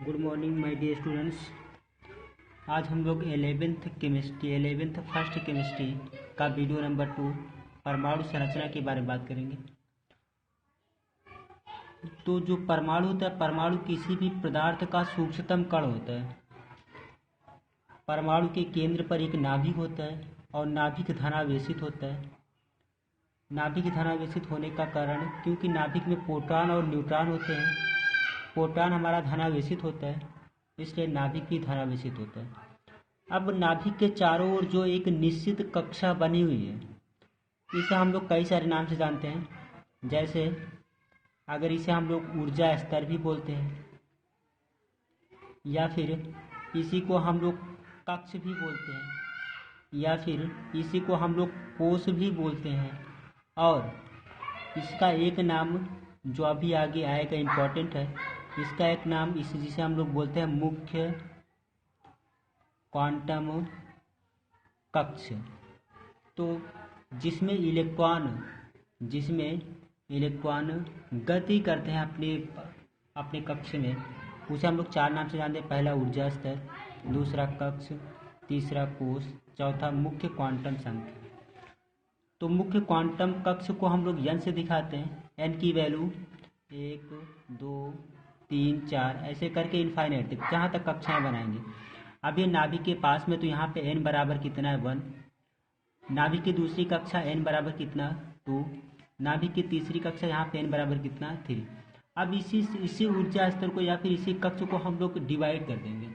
Good morning my dear students. आज हम लोग 11th फर्स्ट केमिस्ट्री का वीडियो नंबर 2 परमाणु संरचना के बारे में बात करेंगे। तो जो परमाणु होता है, परमाणु किसी भी पदार्थ का सूक्ष्मतम कण होता है। परमाणु के केंद्र पर एक नाभिक होता है और नाभिक धनावेशित होता है। नाभिक धनावेशित होने का कारण क्योंकि नाभिक में प्रोटॉन और न्यूट्रॉन होते हैं। प्रोटॉन हमारा धनावेशित होता है, इसलिए नाभिक भी धनावेशित होता है। अब नाभिक के चारों ओर जो एक निश्चित कक्षा बनी हुई है, इसे हम लोग कई सारे नाम से जानते हैं। जैसे अगर इसे हम लोग ऊर्जा स्तर भी बोलते हैं, या फिर इसी को हम लोग कक्ष भी बोलते हैं, या फिर इसी को हम लोग कोश भी बोलते हैं। और इसका एक नाम जो अभी आगे आएगा इम्पोर्टेंट है, इसका एक नाम जिसे हम लोग बोलते हैं मुख्य क्वांटम कक्ष। तो जिसमें इलेक्ट्रॉन गति करते हैं अपने कक्ष में, उसे हम लोग चार नाम से जानते हैं। पहला ऊर्जा स्तर, दूसरा कक्ष, तीसरा कोश, चौथा मुख्य क्वांटम संख्या। तो मुख्य क्वांटम कक्ष को हम लोग n से दिखाते हैं। n की वैल्यू 1, 2, 3, 4 ऐसे करके इनफाइनाइट जहाँ तक कक्षाएं बनाएंगे। अब ये नाभिक के पास में, तो यहाँ पे n बराबर कितना है 1। नाभिक की दूसरी कक्षा n बराबर कितना 2। नाभिक की तीसरी कक्षा यहाँ पे n बराबर कितना 3। अब इसी ऊर्जा स्तर को या फिर इसी कक्ष को हम लोग डिवाइड कर देंगे।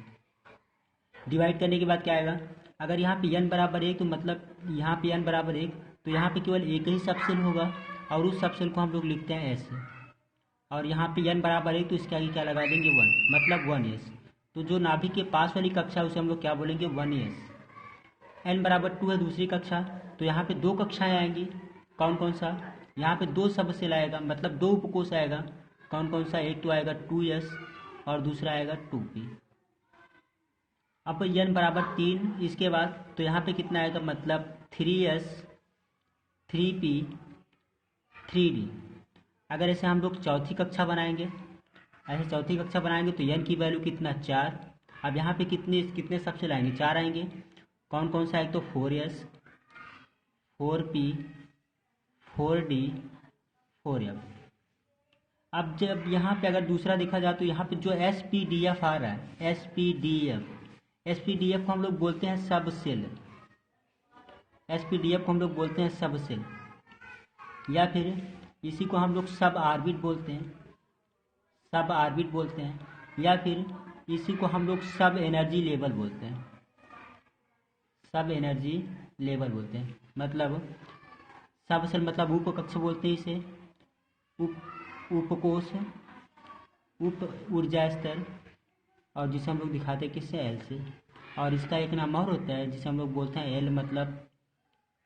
डिवाइड करने के बाद क्या आएगा, अगर यहाँ पे n बराबर 1 तो मतलब यहाँ पे n बराबर 1 तो यहाँ पे केवल एक ही सबसेल होगा और उस सबसेल को हम लोग लिखते हैं s। और यहाँ पे n बराबर 1 तो इसके आगे क्या लगा देंगे 1, मतलब 1s। तो जो नाभिक के पास वाली कक्षा उसे हम लोग क्या बोलेंगे 1s। n बराबर 2 है दूसरी कक्षा, तो यहाँ पे दो कक्षाएं आएंगी। कौन कौन सा, यहाँ पे दो सबसेल आएगा, मतलब दो उपकोष आएगा। कौन कौन सा, एक तो आएगा 2s और दूसरा आएगा 2p। अब n बराबर 3 इसके बाद, तो यहाँ पे कितना आएगा, मतलब 3s, 3p, 3d। अगर ऐसे हम लोग चौथी कक्षा बनाएंगे, तो n की वैल्यू कितना 4। अब यहाँ पे कितने सबसेल आएंगे, 4 आएंगे। कौन कौन सा है, तो 4s, 4p, 4d, 4f। अब जब यहाँ पे अगर दूसरा देखा जाए तो यहाँ पे जो sp-df आ रहा है, sp-df को हम लोग बोलते हैं सबसेल। sp-df को हम लोग बोलते हैं सबसेल, या फिर इसी को हम लोग सब ऑर्बिट बोलते हैं, या फिर इसी को हम लोग सब एनर्जी लेवल बोलते हैं। मतलब सबसेल मतलब उपकक्ष बोलते हैं इसे, उपकोष, उप ऊर्जा स्तर, और जिसे हम लोग दिखाते हैं किससे, एल से। और इसका एक नाम और होता है जिसे हम लोग बोलते हैं एल, मतलब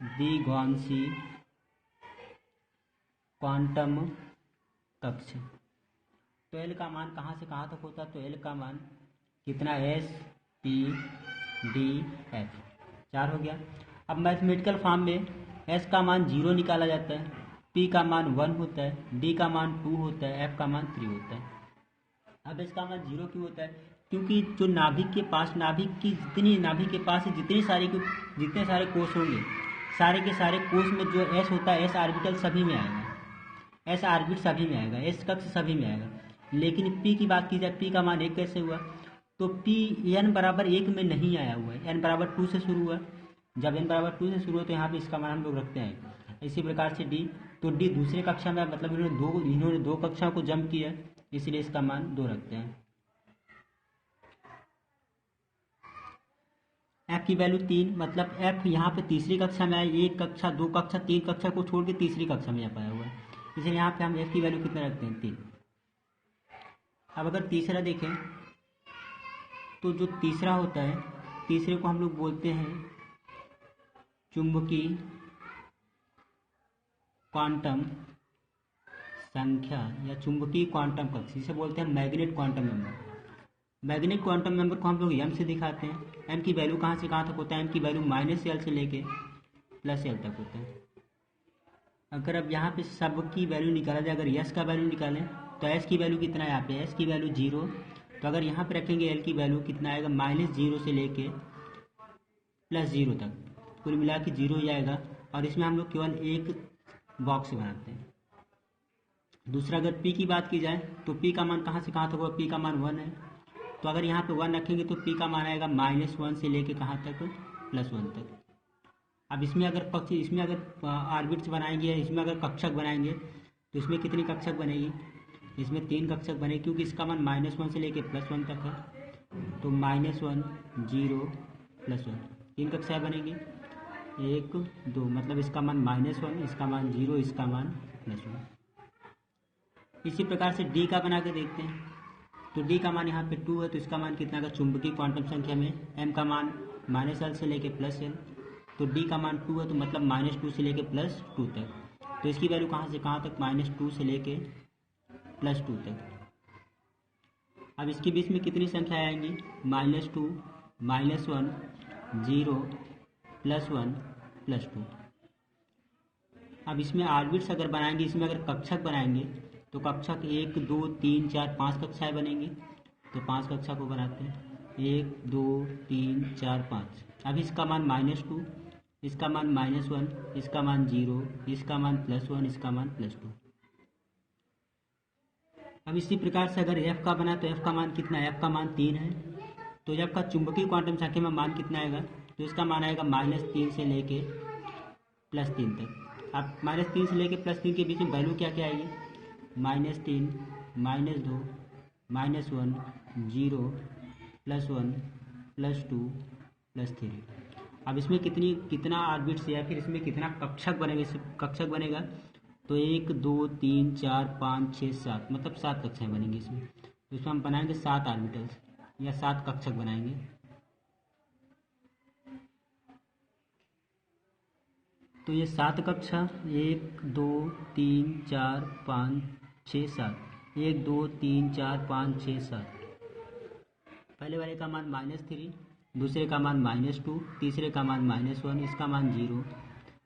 द्विघांसी क्वांटम कक्ष। तो एल का मान कहाँ से कहाँ तक होता है, तो एल का मान कितना, एस, पी, डी, एफ, 4 हो गया। अब मैथमेटिकल फॉर्म में एस का मान 0 निकाला जाता है, पी का मान 1 होता है, डी का मान 2 होता है, एफ का मान 3 होता है। अब इसका मान 0 क्यों होता है, क्योंकि जो नाभिक के पास जितने सारे कोष होंगे, सारे के सारे कोष में जो एस होता है, एस ऑर्बिटल सभी में आएगा, एस ऑर्बिट सभी में आएगा, एस कक्ष सभी में आएगा। लेकिन पी की बात की जाए, पी का मान 1 कैसे हुआ, तो पी n बराबर 1 में नहीं आया हुआ है, n बराबर 2 से शुरू हुआ। जब n बराबर 2 से शुरू हुआ तो यहाँ पे इसका मान हम लोग रखते हैं। इसी प्रकार से डी, तो डी दूसरे कक्षा में, मतलब इन्होंने दो कक्षाओं को जम किया, इसलिए इसका मान 2 रखते हैं। एफ की वैल्यू 3, मतलब एफ यहाँ पे तीसरी कक्षा में आया, 1 कक्षा, 2 कक्षा, 3 कक्षा को छोड़ के तीसरी कक्षा में पाया हुआ है, इसलिए यहाँ पे हम एफ की वैल्यू कितना रखते हैं 3। अब अगर तीसरा देखें तो जो तीसरा होता है, तीसरे को हम लोग बोलते हैं चुंबकीय क्वांटम संख्या या चुंबकीय क्वांटम कक्ष, जिसे बोलते हैं magnet quantum number. Magnet quantum number को हम लोग m से दिखाते हैं। m की वैल्यू कहाँ से कहाँ तक होता है, m की वैल्यू -l से लेके +l तक होता है। अगर अब यहाँ पे सब की वैल्यू निकाला जाए, अगर s का वैल्यू निकालें तो s की वैल्यू कितना है, यहाँ पे s की वैल्यू 0, तो अगर यहाँ पे रखेंगे एल की वैल्यू कितना आएगा, -0 से लेके +0 तक, कुल मिला के 0 ही आएगा। और इसमें हम लोग केवल एक बॉक्स बनाते हैं। दूसरा अगर पी की बात की जाए तो पी का मान कहाँ से कहाँ तक होगा, पी का मान 1 है, तो अगर यहाँ पे 1 रखेंगे तो पी का मान आएगा -1 से लेके कहाँ तक, +1 तक। अब इसमें अगर आर्बिट्स बनाएंगे, इसमें अगर कक्षक बनाएंगे तो इसमें कितनी कक्षक बनेगी, इसमें 3 कक्षक बनेगी, क्योंकि इसका मान -1 से लेके +1 तक है। तो -1 0 +1 3 कक्षाएँ बनेंगी, 1 2, मतलब इसका मान -1, इसका मान 0, इसका मान +1। इसी प्रकार से डी का बना के देखते हैं। तो डी का मान यहाँ पे 2 है, तो इसका मान कितना का, चुंबकीय क्वांटम संख्या में एम का मान -l से लेके +l, तो डी का मान 2 है, तो मतलब -2 से लेके +2 तक। तो इसकी वैल्यू कहाँ से कहाँ तक, -2 से लेके +2 तक। अब इसके बीच में कितनी संख्याएँ आएंगी, -2 -1 0 +1 +2। अब इसमें आर्बिट्स अगर बनाएंगे, इसमें अगर कक्षक बनाएंगे तो कक्षक 1 2 3 4 5 कक्षाएँ बनेंगी। तो 5 कक्षा को बनाते हैं, 1 2 3 4 5। अब इसका मान -2, इसका मान -1, इसका मान 0, इसका मान +1, इसका मान +2। अब इसी प्रकार से अगर f का बना तो f का मान कितना है, f का मान 3 है, तो f का चुंबकीय क्वांटम संख्या में मान कितना आएगा, तो इसका मान आएगा -3 से लेके +3 तक। अब -3 से लेके +3 के बीच में वैल्यू क्या क्या आएगी, -3 -2 -1 0 +1 +2 +3। अब इसमें कितना आर्बिट्स या फिर इसमें कितना कक्षक बनेगा, तो 1 2 3 4 5 6 7, मतलब 7 कक्षाएँ बनेंगी इसमें। तो इसमें हम बनाएंगे 7 आर्बिटल्स या 7 कक्षक बनाएंगे। तो ये 7 कक्षा 1 2 3 4 5 6 7, 1 2 3 4 5 6 7। पहले वाले का मान -3, दूसरे का मान -2, तीसरे का मान -1, इसका मान 0,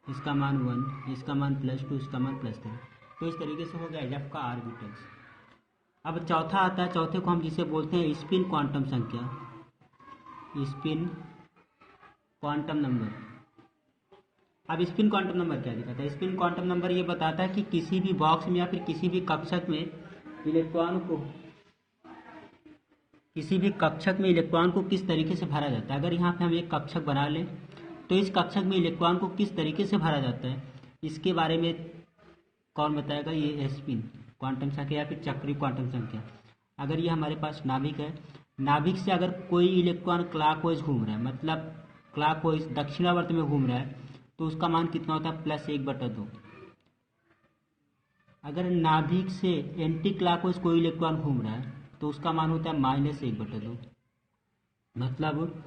इसका मान 1, इसका मान +2, इसका मान +3। तो इस तरीके से हो गया एफ का आर्बिटल्स। अब चौथा आता है, चौथे को हम जिसे बोलते हैं स्पिन क्वांटम संख्या, स्पिन क्वांटम नंबर। अब स्पिन क्वांटम नंबर क्या दिखाता है, स्पिन क्वांटम नंबर ये बताता है कि किसी भी बॉक्स में या फिर किसी भी कक्षक में इलेक्ट्रॉन को किस तरीके से भरा जाता है। अगर यहाँ पे हम एक कक्षक बना लें तो इस कक्षक में इलेक्ट्रॉन को किस तरीके से भरा जाता है, इसके बारे में कौन बताएगा, ये स्पिन क्वांटम संख्या या फिर चक्रीय क्वांटम संख्या। अगर ये हमारे पास नाभिक है, नाभिक से अगर कोई इलेक्ट्रॉन क्लॉकवाइज घूम रहा है, मतलब क्लॉकवाइज दक्षिणावर्त में घूम रहा है, तो उसका मान कितना होता है, +1/2। अगर नाभिक से एंटी क्लॉकवाइज कोई इलेक्ट्रॉन घूम रहा है तो उसका मान होता है -1/2। मतलब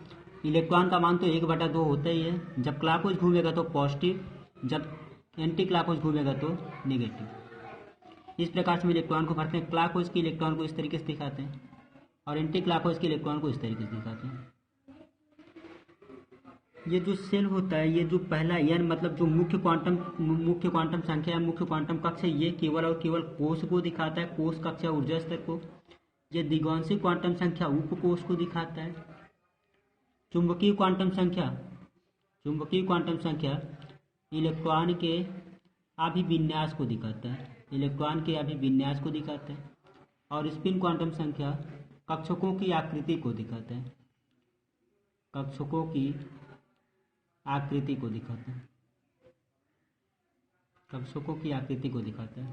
इलेक्ट्रॉन का मान तो 1/2 होता ही है, जब क्लॉकवाइज घूमेगा तो पॉजिटिव, जब एंटी क्लॉकवाइज घूमेगा तो नेगेटिव। इस प्रकार से हम इलेक्ट्रॉन को भरते हैं। क्लॉकवाइज के इलेक्ट्रॉन को इस तरीके से दिखाते हैं और एंटी क्लॉकवाइज के इलेक्ट्रॉन को इस तरीके से दिखाते हैं। ये जो सेल होता है, ये जो पहला n मतलब जो मुख्य क्वांटम संख्या है, मुख्य क्वांटम कक्ष है, ये केवल और केवल कोश को दिखाता है, कोश कक्षा ऊर्जा स्तर को। ये दिग्वंशी क्वांटम संख्या उपकोश को दिखाता है। चुंबकीय क्वांटम संख्या इलेक्ट्रॉन के अभिविन्यास को दिखाता है, और स्पिन क्वांटम संख्या कक्षकों की आकृति को दिखाता है, कक्षकों की आकृति को दिखाता है।